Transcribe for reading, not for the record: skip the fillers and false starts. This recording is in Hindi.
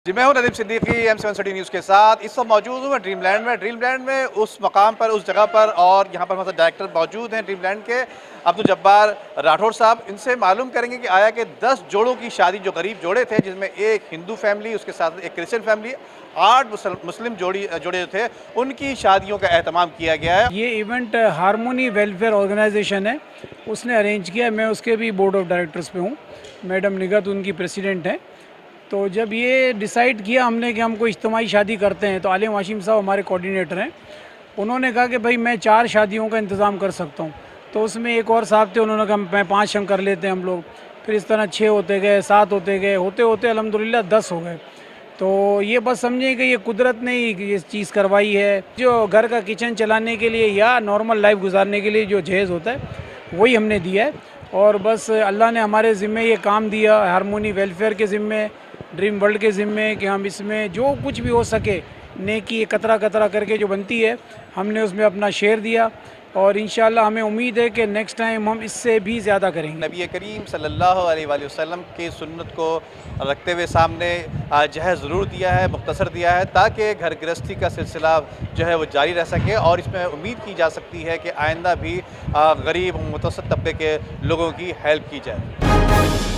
जी, मैं हूं Nadeem Siddiqui M7 city news के साथ। इस वक्त मौजूद हूं मैं ड्रीमलैंड में उस मकाम पर, उस जगह पर, और यहाँ पर मतलब डायरेक्टर मौजूद हैं ड्रीमलैंड के, अब्दुल जब्बार राठौर साहब। इनसे मालूम करेंगे कि आया कि 10 जोड़ों की शादी, जो गरीब जोड़े थे, जिसमें एक हिंदू फैमिली, उसके साथ एक क्रिश्चियन फैमिली, 8 मुस्लिम जोड़े थे, उनकी शादियों का एहतमाम किया गया है। ये इवेंट हारमोनी वेलफेयर ऑर्गेनाइजेशन है, उसने अरेंज किया है। मैं उसके भी बोर्ड ऑफ डायरेक्टर्स पे हूँ। मैडम निगत उनकी प्रेसिडेंट हैं। तो जब ये डिसाइड किया हमने कि हमको इज्तिमाई शादी करते हैं, तो आलिम हाशिम साहब हमारे कोऑर्डिनेटर हैं, उन्होंने कहा कि भाई मैं 4 शादियों का इंतज़ाम कर सकता हूँ। तो उसमें एक और साहब थे, उन्होंने कहा मैं 5 हम कर लेते हैं हम लोग। फिर इस तरह 6 होते गए, 7 होते गए, होते होते अल्हम्दुलिल्लाह 10 हो गए। तो ये बस समझें कि ये कुदरत ने ही ये चीज़ करवाई है। जो घर का किचन चलाने के लिए या नॉर्मल लाइफ गुजारने के लिए जो जहेज़ होता है, वही हमने दिया है। और बस अल्लाह ने हमारे ज़िम्मे ये काम दिया, हारमोनी वेलफेयर के ज़िम्मे, ड्रीम वर्ल्ड के ज़िम्मे, कि हम इसमें जो कुछ भी हो सके नेकी कतरा कतरा करके जो बनती है, हमने उसमें अपना शेयर दिया। और इंशाअल्लाह हमें उम्मीद है कि नेक्स्ट टाइम हम इससे भी ज़्यादा करेंगे। नबी करीम सल्लल्लाहु अलैहि वसल्लम की सुन्नत को रखते हुए सामने जहेज़ ज़रूर दिया है, मुख्तसर दिया है, ताकि घर गृहस्थी का सिलसिला जो है वो जारी रह सके। और इसमें उम्मीद की जा सकती है कि आइंदा भी गरीब मुतवस्सित तबके के लोगों की हेल्प की जाए।